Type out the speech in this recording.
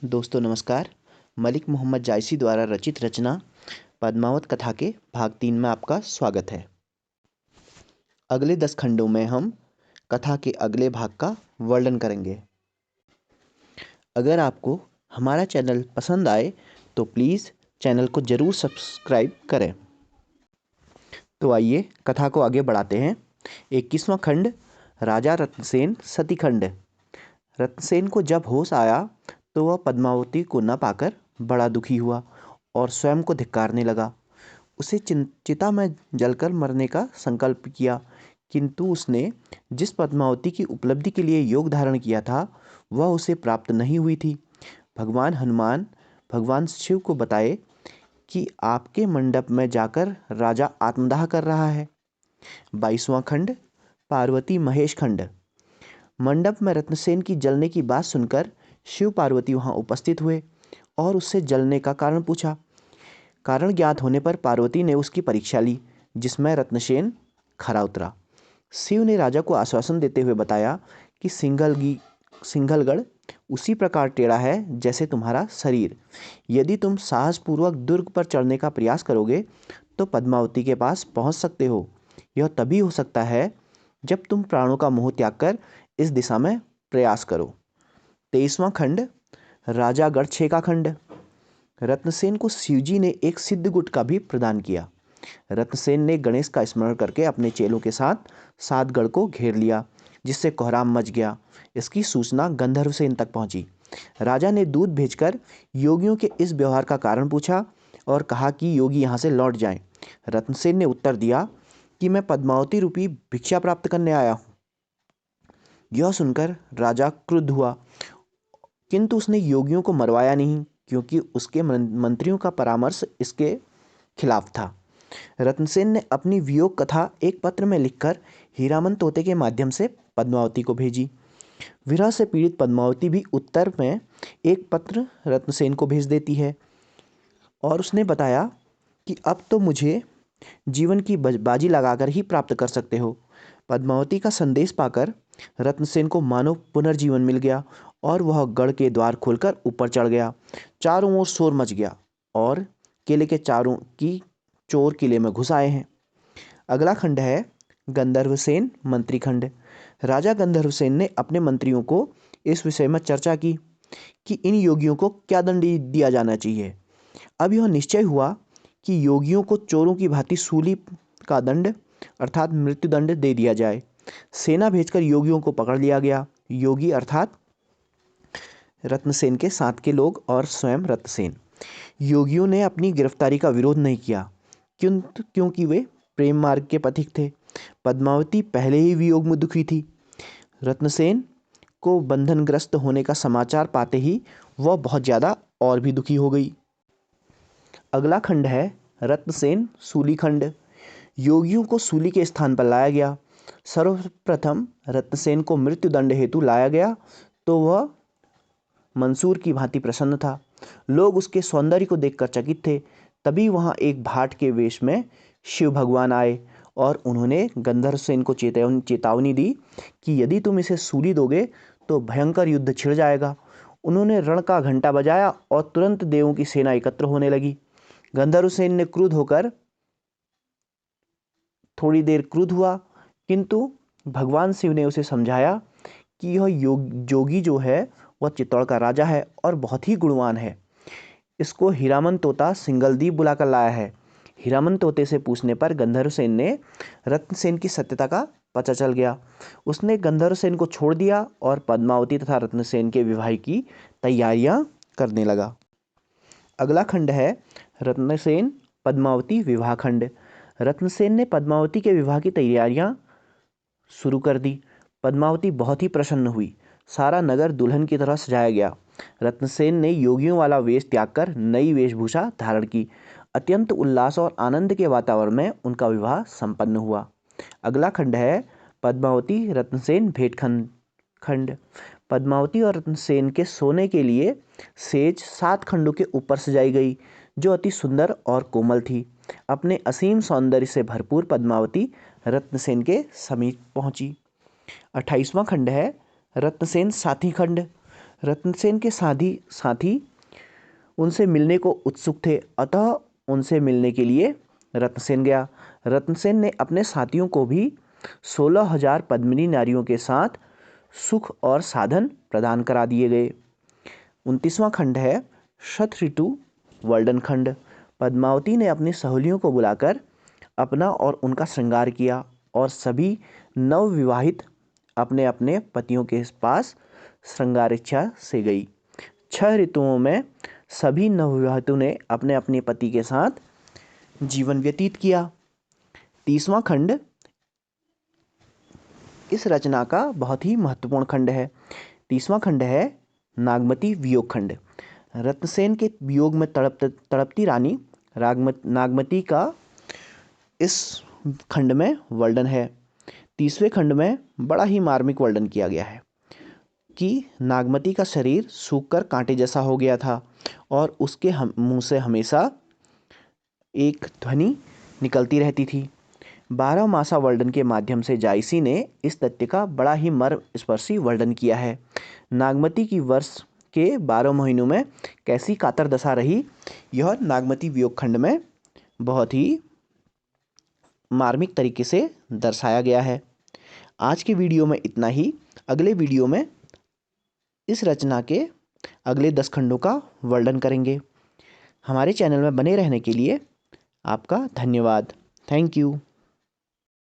दोस्तों नमस्कार। मलिक मोहम्मद जायसी द्वारा रचित रचना पद्मावत कथा के भाग 3 में आपका स्वागत है। अगले 10 खंडों में हम कथा के अगले भाग का वर्णन करेंगे। अगर आपको हमारा चैनल पसंद आए तो प्लीज़ चैनल को ज़रूर सब्सक्राइब करें। तो आइए कथा को आगे बढ़ाते हैं। 21वां खंड, राजा रत्नसेन सतीखंड। रत्नसेन को जब होश आया तो वह पद्मावती को न पाकर बड़ा दुखी हुआ और स्वयं को धिक्कारने लगा। उसे चिता में जलकर मरने का संकल्प किया, किंतु उसने जिस पद्मावती की उपलब्धि के लिए योग धारण किया था वह उसे प्राप्त नहीं हुई थी। भगवान हनुमान भगवान शिव को बताए कि आपके मंडप में जाकर राजा आत्मदाह कर रहा है। 22वां खंड, पार्वती महेश खंड। मंडप में रत्नसेन की जलने की बात सुनकर शिव पार्वती वहां उपस्थित हुए और उससे जलने का कारण पूछा। कारण ज्ञात होने पर पार्वती ने उसकी परीक्षा ली, जिसमें रत्नसेन खरा उतरा। शिव ने राजा को आश्वासन देते हुए बताया कि सिंघलगढ़ उसी प्रकार टेढ़ा है जैसे तुम्हारा शरीर। यदि तुम साहसपूर्वक दुर्ग पर चढ़ने का प्रयास करोगे तो पद्मावती के पास पहुंच सकते हो। यह तभी हो सकता है जब तुम प्राणों का मोह त्याग कर इस दिशा में प्रयास करो। 23वां खंड, राजागढ़ छेका खंड। रत्नसेन को शिवजी ने एक सिद्ध गुट का भी प्रदान किया। रत्नसेन ने गणेश का स्मरण करके अपने चेलों के साथ सातगढ़ को घेर लिया, जिससे कोहराम मच गया। इसकी सूचना गंधर्वसेन तक पहुंची। राजा ने दूत भेजकर योगियों के इस व्यवहार का कारण पूछा और कहा कि योगी यहाँ से लौट जाएं। रत्नसेन ने उत्तर दिया कि मैं पद्मावती रूपी भिक्षा प्राप्त करने आया हूँ। यह सुनकर राजा क्रुद्ध हुआ, किंतु उसने योगियों को मरवाया नहीं, क्योंकि उसके मंत्रियों का परामर्श इसके खिलाफ था। रत्नसेन ने अपनी वियोग कथा एक पत्र में लिखकर हीरामन तोते के माध्यम से पद्मावती को भेजी। विरह से पीड़ित पद्मावती भी उत्तर में एक पत्र रत्नसेन को भेज देती है और उसने बताया कि अब तो मुझे जीवन की बाजी लगाकर ही प्राप्त कर सकते हो। पद्मावती का संदेश पाकर रत्नसेन को मानो पुनर्जीवन मिल गया और वह गढ़ के द्वार खोलकर ऊपर चढ़ गया। चारों ओर शोर मच गया और किले के चारों की चोर किले में घुस आए हैं। अगला खंड है गंधर्वसेन मंत्री खंड। राजा गंधर्वसेन ने अपने मंत्रियों को इस विषय में चर्चा की कि इन योगियों को क्या दंड दिया जाना चाहिए। अब यह निश्चय हुआ कि योगियों को चोरों की भांति सूली का दंड अर्थात मृत्युदंड दे दिया जाए। सेना भेजकर योगियों को पकड़ लिया गया। योगी अर्थात रत्नसेन के साथ के लोग और स्वयं रत्नसेन। योगियों ने अपनी गिरफ्तारी का विरोध नहीं किया, क्योंकि वे प्रेम मार्ग के पथिक थे। पद्मावती पहले ही वियोग में दुखी थी। रत्नसेन को बंधनग्रस्त होने का समाचार पाते ही वह बहुत ज़्यादा और भी दुखी हो गई। अगला खंड है रत्नसेन सूली खंड। योगियों को सूली के स्थान पर लाया गया। सर्वप्रथम रत्नसेन को मृत्युदंड हेतु लाया गया तो वह मंसूर की भांति प्रसन्न था। लोग उसके सौंदर्य को देखकर चकित थे। तभी वहां एक भाट के वेश में शिव भगवान आए और उन्होंने गंधर्वसेन को चेतावनी दी कि यदि तुम इसे सूली दोगे तो भयंकर युद्ध छिड़ जाएगा। उन्होंने रण का घंटा बजाया और तुरंत देवों की सेना एकत्र होने लगी। गंधर्वसेन ने क्रुद्ध होकर थोड़ी देर क्रुद्ध हुआ, किंतु भगवान शिव ने उसे समझाया कि यह जोगी जो है वह चित्तौड़ का राजा है और बहुत ही गुणवान है। इसको हीरामन तोता सिंगलदीप बुलाकर लाया है। हीरामन तोते से पूछने पर गंधर्वसेन ने रत्नसेन की सत्यता का पता चल गया। उसने गंधर्वसेन को छोड़ दिया और पद्मावती तथा रत्नसेन के विवाह की तैयारियां करने लगा। अगला खंड है रत्नसेन पद्मावती विवाह खंड। रत्नसेन ने पद्मावती के विवाह की तैयारियां शुरू कर दी। पद्मावती बहुत ही प्रसन्न हुई। सारा नगर दुल्हन की तरह सजाया गया। रत्नसेन ने योगियों वाला वेश त्याग कर नई वेशभूषा धारण की। अत्यंत उल्लास और आनंद के वातावरण में उनका विवाह संपन्न हुआ। अगला खंड है पद्मावती रत्नसेन भेंट खंड। पद्मावती और रत्नसेन के सोने के लिए सेज 7 खंडों के ऊपर सजाई गई, जो अति सुंदर और कोमल थी। अपने असीम सौंदर्य से भरपूर पद्मावती रत्नसेन के समीप पहुंची। 28वां खंड है रत्नसेन साथी खंड। रत्नसेन के साथी उनसे मिलने को उत्सुक थे, अतः उनसे मिलने के लिए रत्नसेन गया। रत्नसेन ने अपने साथियों को भी 16,000 पद्मिनी नारियों के साथ सुख और साधन प्रदान करा दिए गए। 29वां खंड है शत ऋतु वर्णन खंड। पद्मावती ने अपनी सहेलियों को बुलाकर अपना और उनका श्रृंगार किया और सभी नवविवाहित अपने अपने पतियों के पास श्रृंगार इच्छा से गई। 6 ऋतुओं में सभी नवविवाहितों ने अपने अपने पति के साथ जीवन व्यतीत किया। 30वां खंड इस रचना का बहुत ही महत्वपूर्ण खंड है। 30वां खंड है नागमती वियोग खंड। रत्नसेन के वियोग में तड़पती रानी नागमती का इस खंड में वर्णन है। 30वें खंड में बड़ा ही मार्मिक वर्णन किया गया है कि नागमती का शरीर सूखकर कांटे जैसा हो गया था और उसके मुंह से हमेशा एक ध्वनि निकलती रहती थी। 12 मासा वर्णन के माध्यम से जायसी ने इस तथ्य का बड़ा ही मर्मस्पर्शी वर्णन किया है। नागमती की वर्ष के 12 महीनों में कैसी कातर दशा रही, यह नागमती वियोग खंड में बहुत ही मार्मिक तरीके से दर्शाया गया है। आज के वीडियो में इतना ही। अगले वीडियो में इस रचना के अगले 10 खंडों का वर्णन करेंगे। हमारे चैनल में बने रहने के लिए आपका धन्यवाद। Thank you.